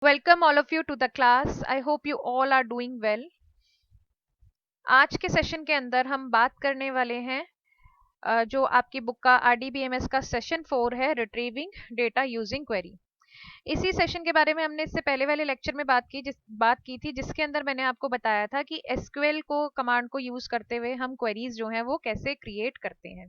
Welcome all of you to the class. I hope you all are doing well. आज के session के अंदर हम बात करने वाले हैं जो आपकी बुक का RDBMS का सेशन 4 है, रिट्रीविंग डेटा यूजिंग क्वेरी। इसी सेशन के बारे में हमने इससे पहले वाले लेक्चर में बात की थी, जिसके अंदर मैंने आपको बताया था कि एसक्यूएल को कमांड को यूज करते हुए हम क्वेरीज जो हैं वो कैसे क्रिएट करते हैं।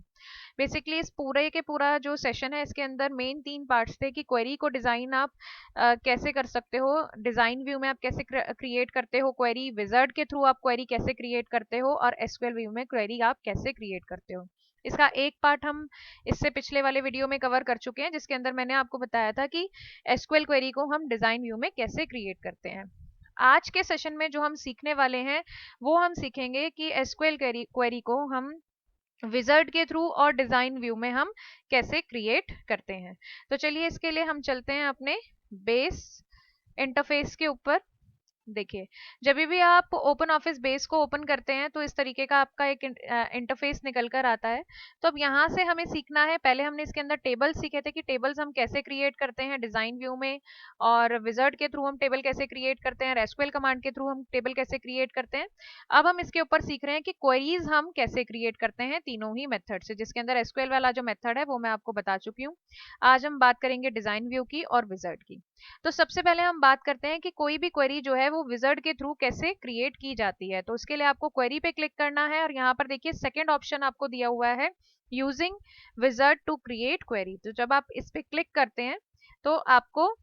बेसिकली इस पूरे के पूरा जो सेशन है इसके अंदर मेन 3 पार्ट्स थे कि क्वेरी को डिजाइन आप कैसे कर सकते हो, डिजाइन व्यू में आप कैसे क्रिएट करते हो क्वेरी, विजार्ड के थ्रू आप क्वेरी कैसे क्रिएट करते हो, और एसक्यूएल व्यू में क्वेरी आप कैसे क्रिएट करते हो। इसका एक पार्ट हम इससे पिछले वाले वीडियो में कवर कर चुके हैं, जिसके अंदर मैंने आपको बताया था कि एसक्यूएल क्वेरी को हम डिजाइन व्यू में कैसे क्रिएट करते हैं। आज के सेशन में जो हम सीखने वाले हैं वो हम सीखेंगे कि एसक्यूएल क्वेरी को हम विजार्ड के थ्रू और डिजाइन व्यू में हम कैसे क्रिएट करते हैं। तो चलिए इसके लिए हम चलते हैं अपने बेस इंटरफेस के ऊपर। देखिए, जब भी आप ओपन ऑफिस बेस को ओपन करते हैं तो इस तरीके का आपका एक इंटरफेस निकल कर आता है। तो अब यहाँ से हमें सीखना है, पहले हमने इसके अंदर टेबल्स सीखे थे कि टेबल्स हम कैसे क्रिएट करते हैं डिजाइन व्यू में, और विजार्ड के थ्रू हम टेबल कैसे क्रिएट करते हैं, एसक्यूएल कमांड के थ्रू हम टेबल कैसे क्रिएट करते हैं। अब हम इसके ऊपर सीख रहे हैं कि क्वेरीज हम कैसे क्रिएट करते हैं तीनों ही मेथड से, जिसके अंदर एसक्यूएल वाला जो मेथड है वो मैं आपको बता चुकी हूँ। आज हम बात करेंगे डिजाइन व्यू की और विजार्ड की। तो सबसे पहले हम बात करते हैं कि कोई भी क्वेरी जो है वो विजार्ड के थ्रू कैसे क्रिएट की जाती है। तो उसके लिए आपको क्वेरी पे क्लिक करना है, और यहाँ पर देखिए सेकंड ऑप्शन आपको दिया हुआ है using wizard to create query. तो जब आप इस पे क्लिक करते हैं तो आपको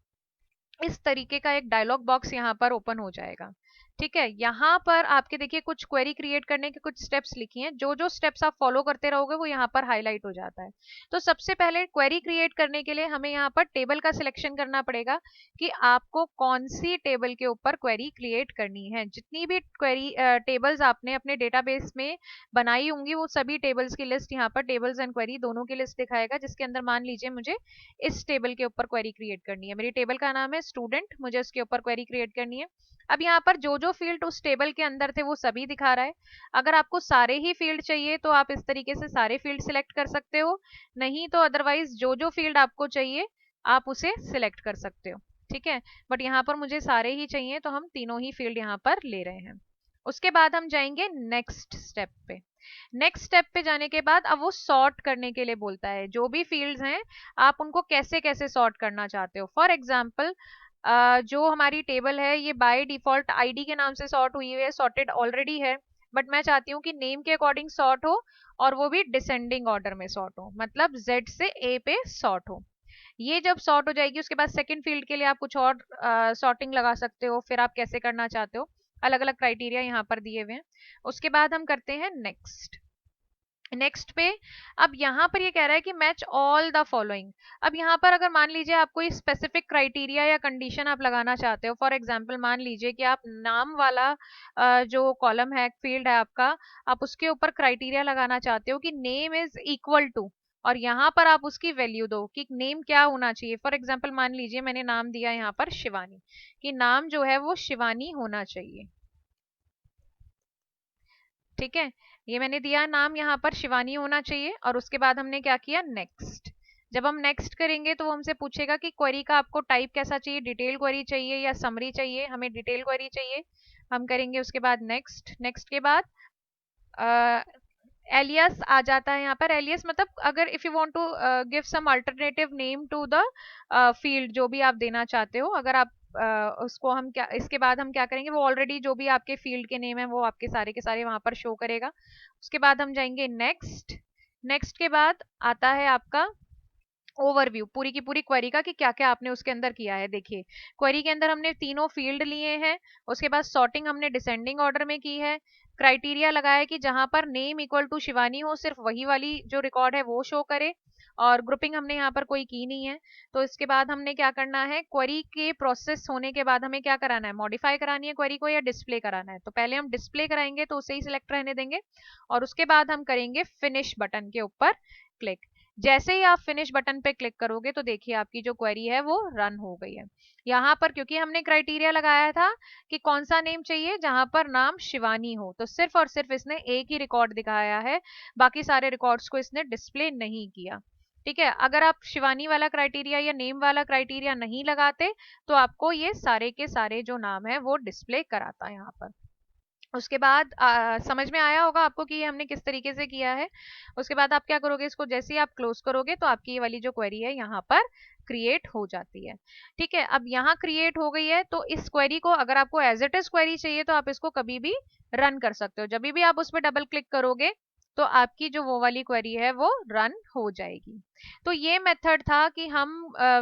इस तरीके का एक डायलॉग बॉक्स यहाँ पर ओपन हो जाएगा। ठीक है, यहाँ पर आपके देखिए कुछ क्वेरी क्रिएट करने के कुछ स्टेप्स लिखी हैं, जो जो स्टेप्स आप फॉलो करते रहोगे वो यहाँ पर हाईलाइट हो जाता है। तो सबसे पहले क्वेरी क्रिएट करने के लिए हमें यहाँ पर टेबल का सिलेक्शन करना पड़ेगा कि आपको कौन सी टेबल के ऊपर क्वेरी क्रिएट करनी है। जितनी भी क्वेरी टेबल्स आपने अपने डेटाबेस में बनाई होंगी वो सभी टेबल्स की लिस्ट यहाँ पर टेबल्स एंड क्वेरी दोनों की लिस्ट दिखाएगा, जिसके अंदर मान लीजिए मुझे इस टेबल के ऊपर क्वेरी क्रिएट करनी है। मेरी टेबल का नाम है स्टूडेंट, मुझे उसके ऊपर क्वेरी क्रिएट करनी है। अब यहाँ पर जो जो फील्ड उस टेबल के अंदर थे वो सभी दिखा रहा है। अगर आपको सारे ही फील्ड चाहिए तो आप इस तरीके से सारे फील्ड सिलेक्ट कर सकते हो, नहीं तो अदरवाइज जो जो फील्ड आपको चाहिए आप उसे सिलेक्ट कर सकते हो। ठीक है, बट यहाँ पर मुझे सारे ही चाहिए तो हम तीनों ही फील्ड यहाँ पर ले रहे हैं। उसके बाद हम जाएंगे नेक्स्ट स्टेप पे। नेक्स्ट स्टेप पे जाने के बाद अब वो सॉर्ट करने के लिए बोलता है, जो भी फील्ड्स हैं आप उनको कैसे कैसे सॉर्ट करना चाहते हो। फॉर एग्जाम्पल जो हमारी टेबल है ये बाय डिफॉल्ट आईडी के नाम से सॉर्ट हुई है, सॉर्टेड ऑलरेडी है, बट मैं चाहती हूँ कि नेम के अकॉर्डिंग सॉर्ट हो, और वो भी डिसेंडिंग ऑर्डर में सॉर्ट हो, मतलब जेड से ए पे सॉर्ट हो। ये जब सॉर्ट हो जाएगी उसके बाद सेकंड फील्ड के लिए आप कुछ और सॉर्टिंग लगा सकते हो, फिर आप कैसे करना चाहते हो, अलग अलग क्राइटेरिया यहाँ पर दिए हुए हैं। उसके बाद हम करते हैं नेक्स्ट। नेक्स्ट पे अब यहाँ पर ये कह रहा है कि मैच ऑल द फॉलोइंग। अब यहाँ पर अगर मान लीजिए आप कोई स्पेसिफिक क्राइटेरिया या कंडीशन आप लगाना चाहते हो, फॉर एग्जांपल मान लीजिए कि आप नाम वाला जो कॉलम है, फील्ड है आपका, आप उसके ऊपर क्राइटेरिया लगाना चाहते हो कि नेम इज इक्वल टू, और यहाँ पर आप उसकी वैल्यू दो कि नेम क्या होना चाहिए। फॉर एग्जाम्पल मान लीजिए मैंने नाम दिया यहाँ पर शिवानी, कि नाम जो है वो शिवानी होना चाहिए। ठीक है, ये मैंने दिया नाम यहाँ पर शिवानी होना चाहिए, और उसके बाद हमने क्या किया नेक्स्ट। जब हम नेक्स्ट करेंगे तो वो हमसे पूछेगा कि क्वेरी का आपको टाइप कैसा चाहिए, डिटेल क्वेरी चाहिए या समरी चाहिए। हमें डिटेल क्वेरी चाहिए, हम करेंगे उसके बाद नेक्स्ट। नेक्स्ट के बाद एलियस आ जाता है यहाँ पर। एलियस मतलब अगर if you want to give some alternative name to the field, जो भी आप देना चाहते हो, अगर आप उसको हम क्या, इसके बाद हम क्या करेंगे, वो ऑलरेडी जो भी आपके फील्ड के नेम है वो आपके सारे के सारे वहां पर शो करेगा। उसके बाद हम जाएंगे नेक्स्ट। नेक्स्ट के बाद आता है आपका ओवरव्यू पूरी की पूरी क्वेरी का कि क्या क्या आपने उसके अंदर किया है। देखिए, क्वेरी के अंदर हमने तीनों फील्ड लिए हैं, उसके बाद सॉर्टिंग हमने डिसेंडिंग ऑर्डर में की है, क्राइटेरिया लगाया कि जहां पर नेम इक्वल टू शिवानी हो सिर्फ वही वाली जो रिकॉर्ड है वो शो करे, और ग्रुपिंग हमने यहाँ पर कोई की नहीं है। तो इसके बाद हमने क्या करना है, क्वेरी के प्रोसेस होने के बाद हमें क्या कराना है, मॉडिफाई करानी है क्वेरी को या डिस्प्ले कराना है। तो पहले हम डिस्प्ले कराएंगे तो उसे ही सिलेक्ट रहने देंगे, और उसके बाद हम करेंगे फिनिश बटन के ऊपर क्लिक। जैसे ही आप फिनिश बटन पे क्लिक करोगे तो देखिए आपकी जो क्वेरी है वो रन हो गई है। यहाँ पर क्योंकि हमने क्राइटेरिया लगाया था कि कौन सा नेम चाहिए जहां पर नाम शिवानी हो, तो सिर्फ और सिर्फ इसने एक ही रिकॉर्ड दिखाया है, बाकी सारे रिकॉर्ड्स को इसने डिस्प्ले नहीं किया। ठीक है, अगर आप शिवानी वाला क्राइटेरिया या नेम वाला क्राइटेरिया नहीं लगाते तो आपको ये सारे के सारे जो नाम है वो डिस्प्ले कराता है यहाँ पर। उसके बाद समझ में आया होगा आपको कि ये हमने किस तरीके से किया है। उसके बाद आप क्या करोगे, इसको जैसे ही आप क्लोज करोगे तो आपकी ये वाली जो क्वेरी है यहाँ पर क्रिएट हो जाती है। ठीक है, अब यहाँ क्रिएट हो गई है तो इस क्वेरी को अगर आपको एज इट इज क्वेरी चाहिए तो आप इसको कभी भी रन कर सकते हो। जब भी आप उस पर डबल क्लिक करोगे तो आपकी जो वो वाली क्वेरी है वो रन हो जाएगी। तो ये मेथड था कि हम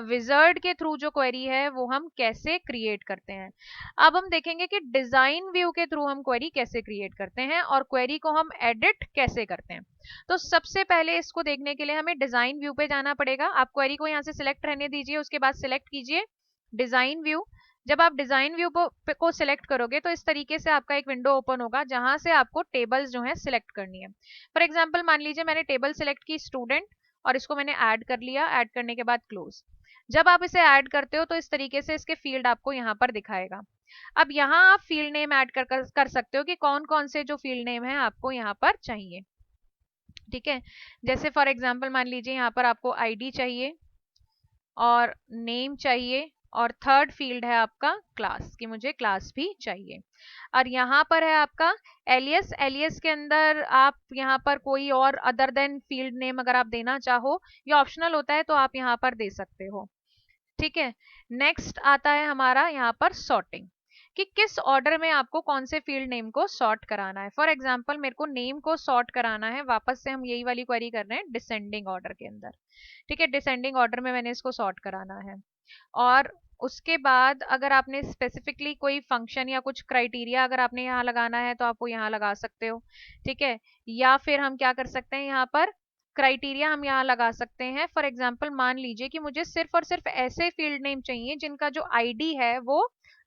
विजर्ड के थ्रू जो क्वेरी है वो हम कैसे क्रिएट करते हैं। अब हम देखेंगे कि डिजाइन व्यू के थ्रू हम क्वेरी कैसे क्रिएट करते हैं और क्वेरी को हम एडिट कैसे करते हैं। तो सबसे पहले इसको देखने के लिए हमें डिजाइन व्यू पे जाना पड़ेगा। आप क्वेरी को यहाँ से सिलेक्ट रहने दीजिए, उसके बाद सिलेक्ट कीजिए डिजाइन व्यू। जब आप डिजाइन व्यू को सिलेक्ट करोगे तो इस तरीके से आपका एक विंडो ओपन होगा जहां से आपको टेबल्स जो है सिलेक्ट करनी है। फॉर एग्जाम्पल मान लीजिए मैंने टेबल सिलेक्ट की स्टूडेंट और इसको मैंने ऐड कर लिया, ऐड करने के बाद क्लोज। जब आप इसे ऐड करते हो तो इस तरीके से इसके फील्ड आपको यहाँ पर दिखाएगा। अब यहाँ आप फील्ड नेम ऐड कर सकते हो कि कौन कौन से जो फील्ड नेम है आपको यहाँ पर चाहिए। ठीक है, जैसे फॉर एग्जाम्पल मान लीजिए यहाँ पर आपको आईडी चाहिए और नेम चाहिए और थर्ड फील्ड है आपका क्लास, कि मुझे क्लास भी चाहिए। और यहाँ पर है आपका एलियस। एलियस के अंदर आप यहाँ पर कोई और अदर देन फील्ड नेम अगर आप देना चाहो, ये ऑप्शनल होता है, तो आप यहाँ पर दे सकते हो। ठीक है, नेक्स्ट आता है हमारा यहाँ पर सॉर्टिंग, कि किस ऑर्डर में आपको कौन से फील्ड नेम को सॉर्ट कराना है। फॉर एग्जाम्पल मेरे को नेम को सॉर्ट कराना है, वापस से हम यही वाली क्वेरी कर रहे हैं डिसेंडिंग ऑर्डर के अंदर। ठीक है, डिसेंडिंग ऑर्डर में मैंने इसको सॉर्ट कराना है। और उसके बाद अगर आपने स्पेसिफिकली कोई फंक्शन या कुछ क्राइटेरिया अगर आपने यहाँ लगाना है तो आप वो यहाँ लगा सकते हो। ठीक है, या फिर हम क्या कर सकते हैं, यहाँ पर क्राइटेरिया हम यहाँ लगा सकते हैं। फॉर एग्जाम्पल मान लीजिए कि मुझे सिर्फ और सिर्फ ऐसे फील्ड नेम चाहिए जिनका जो आईडी है वो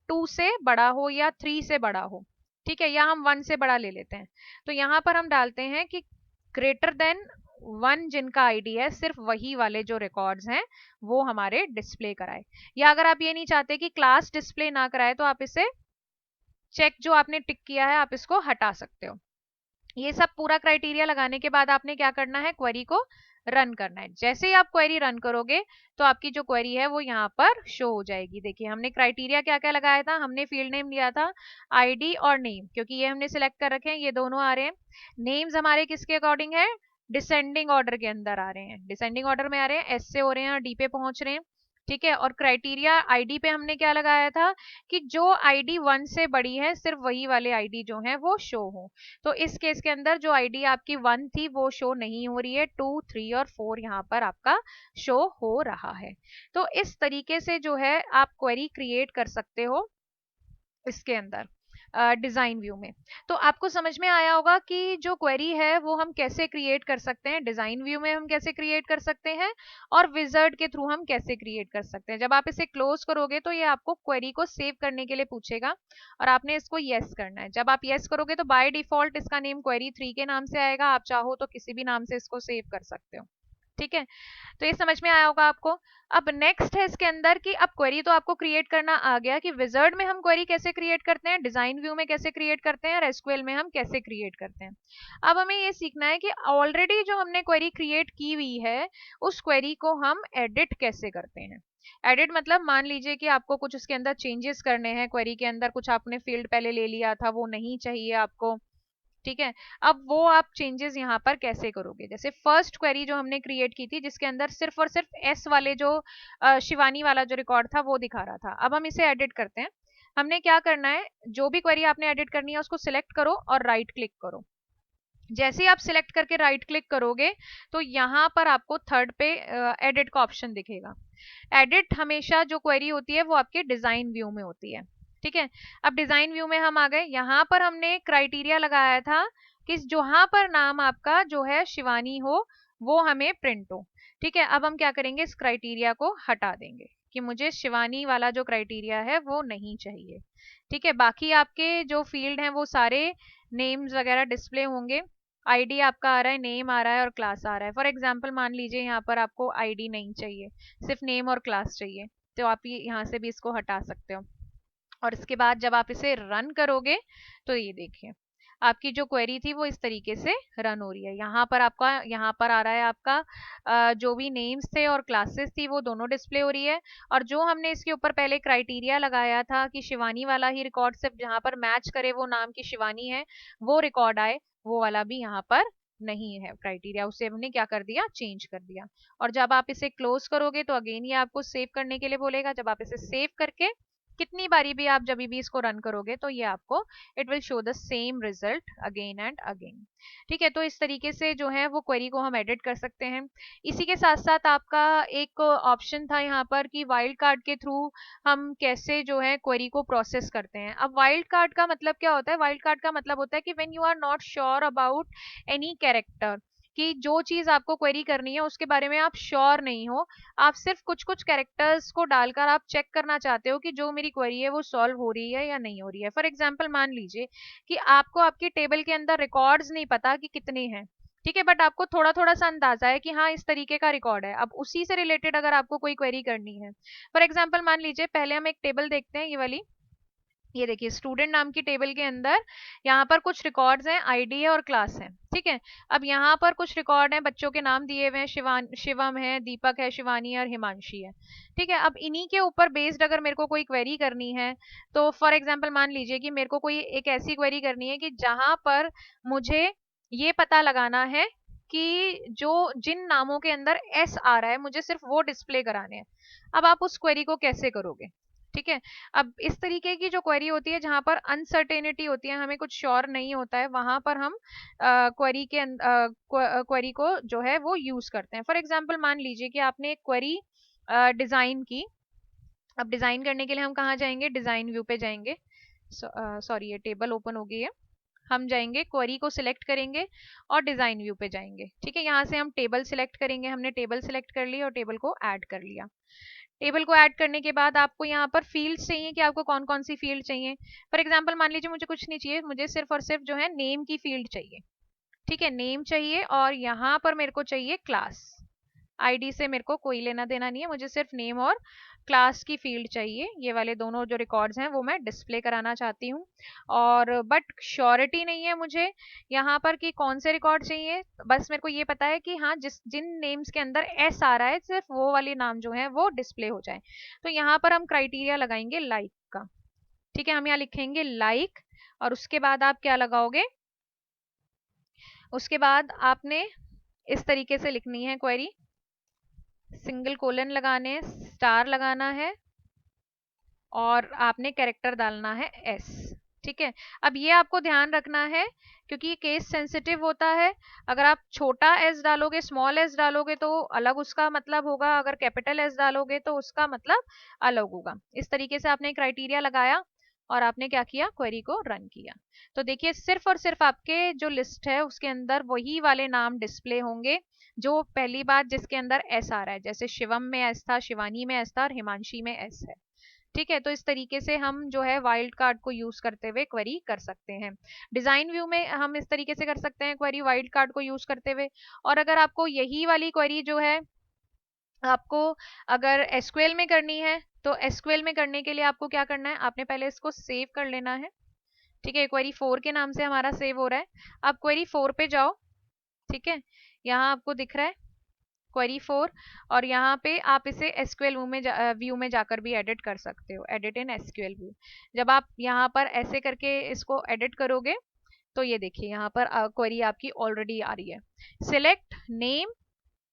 2 से बड़ा हो या 3 से बड़ा हो। ठीक है, या हम 1 से बड़ा ले लेते हैं। तो यहाँ पर हम डालते हैं कि ग्रेटर देन 1 जिनका आईडी है, सिर्फ वही वाले जो रिकॉर्ड्स हैं वो हमारे डिस्प्ले कराए। या अगर आप ये नहीं चाहते कि क्लास डिस्प्ले ना कराए तो आप इसे चेक जो आपने टिक किया है आप इसको हटा सकते हो। ये सब पूरा क्राइटेरिया लगाने के बाद आपने क्या करना है, क्वेरी को रन करना है। जैसे ही आप क्वेरी रन करोगे तो आपकी जो क्वेरी है वो यहाँ पर शो हो जाएगी। देखिए हमने क्राइटेरिया क्या क्या लगाया था, हमने फील्ड नेम लिया था आईडी और नेम, क्योंकि ये हमने सिलेक्ट कर रखे हैं, ये दोनों आ रहे हैं। नेम्स हमारे किसके अकॉर्डिंग है, डिसेंडिंग ऑर्डर के अंदर आ रहे हैं, डिसेंडिंग ऑर्डर में आ रहे हैं, एस से हो रहे हैं और डी पे पहुंच रहे हैं। ठीक है, और क्राइटेरिया आईडी पे हमने क्या लगाया था कि जो आईडी 1 से बड़ी है सिर्फ वही वाले आईडी जो है वो शो हो। तो इस केस के अंदर जो आईडी आपकी 1 थी वो शो नहीं हो रही है, 2, 3 और 4 यहाँ पर आपका शो हो रहा है। तो इस तरीके से जो है आप क्वेरी क्रिएट कर सकते हो इसके अंदर डिजाइन व्यू में। तो आपको समझ में आया होगा कि जो क्वेरी है वो हम कैसे क्रिएट कर सकते हैं, डिजाइन व्यू में हम कैसे क्रिएट कर सकते हैं और विजार्ड के थ्रू हम कैसे क्रिएट कर सकते हैं। जब आप इसे क्लोज करोगे तो ये आपको क्वेरी को सेव करने के लिए पूछेगा और आपने इसको यस करना है। जब आप यस करोगे तो बाय डिफॉल्ट इसका नेम क्वेरी 3 के नाम से आएगा, आप चाहो तो किसी भी नाम से इसको सेव कर सकते हो। ठीक है, तो ये समझ में आया होगा आपको। अब नेक्स्ट है इसके अंदर कि अब क्वेरी तो आपको क्रिएट करना आ गया कि विजार्ड में हम क्वेरी कैसे क्रिएट करते हैं, डिजाइन व्यू में कैसे क्रिएट करते हैं और एसक्यूएल में हम कैसे क्रिएट करते हैं। अब हमें ये सीखना है कि ऑलरेडी जो हमने क्वेरी क्रिएट की हुई है उस क्वेरी को हम एडिट कैसे करते हैं। एडिट मतलब मान लीजिए कि आपको कुछ उसके अंदर चेंजेस करने हैं, क्वेरी के अंदर कुछ आपने फील्ड पहले ले लिया था वो नहीं चाहिए आपको। ठीक है, अब वो आप चेंजेस यहाँ पर कैसे करोगे। जैसे फर्स्ट क्वेरी जो हमने क्रिएट की थी जिसके अंदर सिर्फ और सिर्फ एस वाले जो शिवानी वाला जो रिकॉर्ड था वो दिखा रहा था, अब हम इसे एडिट करते हैं। हमने क्या करना है, जो भी क्वेरी आपने एडिट करनी है उसको सिलेक्ट करो और राइट क्लिक करो। जैसे ही आप सिलेक्ट करके राइट क्लिक करोगे तो यहाँ पर आपको थर्ड पे एडिट का ऑप्शन दिखेगा। एडिट हमेशा जो क्वेरी होती है वो आपके डिजाइन व्यू में होती है। ठीक है, अब डिजाइन व्यू में हम आ गए, यहाँ पर हमने क्राइटेरिया लगाया था कि जहां पर नाम आपका जो है शिवानी हो वो हमें प्रिंट हो। ठीक है, अब हम क्या करेंगे, इस क्राइटेरिया को हटा देंगे कि मुझे शिवानी वाला जो क्राइटेरिया है वो नहीं चाहिए। ठीक है, बाकी आपके जो फील्ड हैं वो सारे नेम्स वगैरह डिस्प्ले होंगे। आईडी आपका आ रहा है, नेम आ रहा है और क्लास आ रहा है। फॉर एग्जाम्पल मान लीजिए यहाँ पर आपको आईडी नहीं चाहिए, सिर्फ नेम और क्लास चाहिए, तो आप ये यहाँ से भी इसको हटा सकते हो। और इसके बाद जब आप इसे रन करोगे तो ये देखिए आपकी जो क्वेरी थी वो इस तरीके से रन हो रही है। यहाँ पर आपका, यहाँ पर आ रहा है आपका जो भी नेम्स थे और क्लासेस थी वो दोनों डिस्प्ले हो रही है। और जो हमने इसके ऊपर पहले क्राइटेरिया लगाया था कि शिवानी वाला ही रिकॉर्ड सिर्फ जहाँ पर मैच करे वो नाम की शिवानी है वो रिकॉर्ड आए, वो वाला भी यहाँ पर नहीं है क्राइटेरिया, उसे हमने क्या कर दिया, चेंज कर दिया। और जब आप इसे क्लोज करोगे तो अगेन ये आपको सेव करने के लिए बोलेगा। जब आप इसे सेव करके कितनी बारी भी आप जब भी इसको रन करोगे तो ये आपको it will show the same result again and again. ठीक है, तो इस तरीके से जो है वो क्वेरी को हम एडिट कर सकते हैं। इसी के साथ साथ आपका एक ऑप्शन था यहाँ पर कि वाइल्ड कार्ड के थ्रू हम कैसे जो है क्वेरी को प्रोसेस करते हैं। अब वाइल्ड कार्ड का मतलब क्या होता है? वाइल्ड कार्ड का मतलब होता है कि when you are not sure about any character, कि जो चीज आपको क्वेरी करनी है उसके बारे में आप श्योर नहीं हो, आप सिर्फ कुछ कुछ कैरेक्टर्स को डालकर आप चेक करना चाहते हो कि जो मेरी क्वेरी है वो सॉल्व हो रही है या नहीं हो रही है। फॉर एग्जाम्पल मान लीजिए कि आपको आपकी टेबल के अंदर रिकॉर्ड्स नहीं पता कि कितने हैं, ठीक है, बट आपको थोड़ा थोड़ा सा अंदाजा है कि हाँ इस तरीके का रिकॉर्ड है। अब उसी से रिलेटेड अगर आपको कोई क्वेरी करनी है, फॉर एग्जाम्पल मान लीजिए, पहले हम एक टेबल देखते हैं, ये वाली, ये देखिए स्टूडेंट नाम की टेबल के अंदर यहाँ पर कुछ रिकॉर्ड्स हैं, आईडी है और क्लास है, ठीक है। अब यहाँ पर कुछ रिकॉर्ड हैं, बच्चों के नाम दिए हुए हैं, शिवम है, दीपक है, शिवानी और हिमांशी है, ठीक है। अब इन्हीं के ऊपर बेस्ड अगर मेरे को कोई क्वेरी करनी है, तो फॉर एग्जाम्पल मान लीजिए कि मेरे को कोई एक ऐसी क्वेरी करनी है कि जहां पर मुझे ये पता लगाना है कि जो जिन नामों के अंदर एस आ रहा है मुझे सिर्फ वो डिस्प्ले कराने हैं। अब आप उस क्वेरी को कैसे करोगे? ठीक है, अब इस तरीके की जो क्वेरी होती है जहां पर अनसर्टेनिटी होती है, हमें कुछ श्योर नहीं होता है, वहां पर हम क्वेरी को जो है वो यूज करते हैं। फॉर एग्जांपल मान लीजिए कि आपने एक क्वेरी डिजाइन की। अब डिजाइन करने के लिए हम कहाँ जाएंगे? डिजाइन व्यू पे जाएंगे। सॉरी, ये टेबल ओपन हो गई है। हम जाएंगे, क्वेरी को सिलेक्ट करेंगे और डिजाइन व्यू पे जाएंगे, ठीक है। यहाँ से हम टेबल सिलेक्ट करेंगे, हमने टेबल सिलेक्ट कर ली और टेबल को ऐड कर लिया। टेबल को ऐड करने के बाद आपको यहाँ पर फील्ड्स चाहिए कि आपको कौन कौन सी फील्ड चाहिए। फॉर एग्जांपल मान लीजिए मुझे कुछ नहीं चाहिए, मुझे सिर्फ और सिर्फ जो है नेम की फील्ड चाहिए, ठीक है, नेम चाहिए। और यहाँ पर मेरे को चाहिए क्लास, आईडी से मेरे को कोई लेना देना नहीं है, मुझे सिर्फ नेम और क्लास की फील्ड चाहिए। ये वाले दोनों जो रिकॉर्ड्स हैं वो मैं डिस्प्ले कराना चाहती हूँ। और बट श्योरिटी नहीं है मुझे यहाँ पर कि कौन से रिकॉर्ड चाहिए, बस मेरे को ये पता है कि हाँ जिन नेम्स के अंदर एस आ रहा है सिर्फ वो वाले नाम जो है वो डिस्प्ले हो जाए। तो यहाँ पर हम क्राइटेरिया लगाएंगे लाइक का, ठीक है। हम यहाँ लिखेंगे लाइक और उसके बाद आप क्या लगाओगे? उसके बाद आपने इस तरीके से लिखनी है क्वेरी, सिंगल कोलन लगाने हैं, स्टार लगाना है और आपने कैरेक्टर डालना है एस, ठीक है। अब ये आपको ध्यान रखना है क्योंकि ये केस सेंसिटिव होता है। अगर आप छोटा एस डालोगे, स्मॉल एस डालोगे तो अलग उसका मतलब होगा, अगर कैपिटल एस डालोगे तो उसका मतलब अलग होगा। इस तरीके से आपने क्राइटेरिया लगाया और आपने क्या किया? क्वेरी को रन किया। तो देखिए सिर्फ और सिर्फ आपके जो लिस्ट है उसके अंदर वही वाले नाम डिस्प्ले होंगे जो पहली बात जिसके अंदर एस आ रहा है, जैसे शिवम में एस था, शिवानी में एस था और हिमांशी में एस है, ठीक है। तो इस तरीके से हम जो है वाइल्ड कार्ड को यूज करते हुए क्वेरी कर सकते हैं। डिजाइन व्यू में हम इस तरीके से कर सकते हैं क्वेरी वाइल्ड कार्ड को यूज करते हुए। और अगर आपको यही वाली क्वेरी जो है आपको अगर एसक्यूएल में करनी है तो एसक्यूएल में करने के लिए आपको क्या करना है? आपने पहले इसको सेव कर लेना है, ठीक है। क्वेरी 4 के नाम से हमारा सेव हो रहा है। अब क्वेरी 4 पे जाओ, ठीक है, यहाँ आपको दिख रहा है क्वेरी 4 और यहाँ पे आप इसे एसक्यूएल व्यू में जाकर भी एडिट कर सकते हो, एडिट इन एसक्यूएल व्यू। जब आप यहाँ पर ऐसे करके इसको एडिट करोगे तो ये देखिए यहाँ पर क्वेरी आपकी ऑलरेडी आ रही है। सिलेक्ट नेम,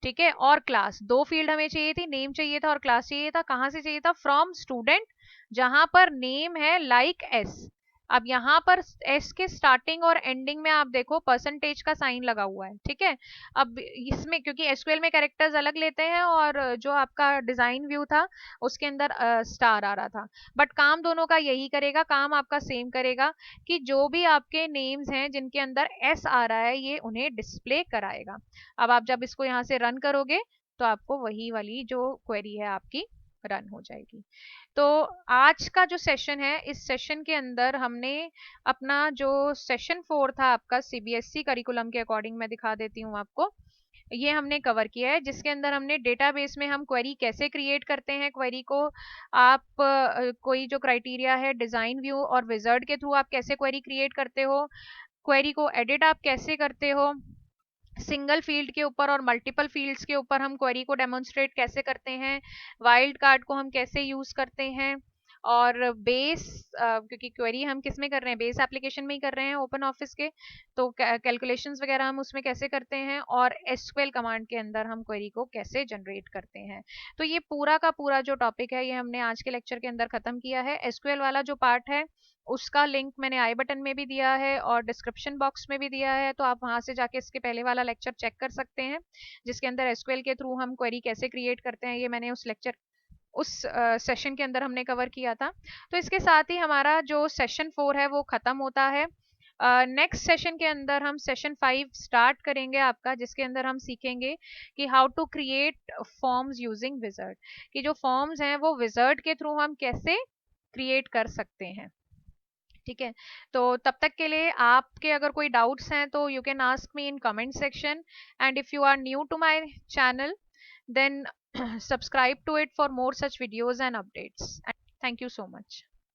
ठीक है, और क्लास, दो फील्ड हमें चाहिए थी, नेम चाहिए था और क्लास चाहिए था। कहाँ से चाहिए था? फ्रॉम स्टूडेंट, जहां पर नेम है लाइक एस। अब यहाँ पर एस के स्टार्टिंग और एंडिंग में आप देखो परसेंटेज का साइन लगा हुआ है, ठीक है। अब इसमें क्योंकि एसक्यूएल में कैरेक्टर्स अलग लेते हैं और जो आपका डिजाइन व्यू था उसके अंदर स्टार आ रहा था, बट काम दोनों का यही करेगा, काम आपका सेम करेगा कि जो भी आपके नेम्स हैं जिनके अंदर एस आ रहा है ये उन्हें डिस्प्ले कराएगा। अब आप जब इसको यहाँ से रन करोगे तो आपको वही वाली जो क्वेरी है आपकी रन हो जाएगी। तो आज का जो सेशन है, इस सेशन के अंदर हमने अपना जो सेशन 4 था आपका सीबीएसई करिकुलम के अकॉर्डिंग, मैं दिखा देती हूँ आपको, ये हमने कवर किया है, जिसके अंदर हमने डेटाबेस में हम क्वेरी कैसे क्रिएट करते हैं। क्वेरी को आप कोई जो क्राइटेरिया है डिजाइन व्यू और विजार्ड के थ्रू आप कैसे क्वेरी क्रिएट करते हो, क्वेरी को एडिट आप कैसे करते हो, सिंगल फील्ड के ऊपर और मल्टीपल फील्ड्स के ऊपर हम क्वेरी को डेमोन्स्ट्रेट कैसे करते हैं, वाइल्ड कार्ड को हम कैसे यूज करते हैं, और बेस, क्योंकि क्वेरी हम किस में कर रहे हैं, बेस एप्लीकेशन में ही कर रहे हैं ओपन ऑफिस के, तो कैलकुलेशंस वगैरह हम उसमें कैसे करते हैं, और एसक्यूएल कमांड के अंदर हम क्वेरी को कैसे जनरेट करते हैं। तो ये पूरा का पूरा जो टॉपिक है ये हमने आज के लेक्चर के अंदर खत्म किया है। एसक्यूएल वाला जो पार्ट है उसका लिंक मैंने आई बटन में भी दिया है और डिस्क्रिप्शन बॉक्स में भी दिया है, तो आप वहां से जाके इसके पहले वाला लेक्चर चेक कर सकते हैं जिसके अंदर एसक्यूएल के थ्रू हम क्वेरी कैसे क्रिएट करते हैं, ये मैंने उस लेक्चर उस सेशन के अंदर हमने कवर किया था। तो इसके साथ ही हमारा जो सेशन 4 है वो खत्म होता है। नेक्स्ट सेशन के अंदर हम सेशन 5 स्टार्ट करेंगे आपका, जिसके अंदर हम सीखेंगे कि how to create forms using wizard, कि जो फॉर्म्स हैं वो विजार्ड के थ्रू हम कैसे क्रिएट कर सकते हैं। ठीक है, तो तब तक के लिए आपके अगर कोई डाउट्स हैं तो you can ask me in comment section, and if you are new to my channel then subscribe to it for more such videos and updates. And thank you so much.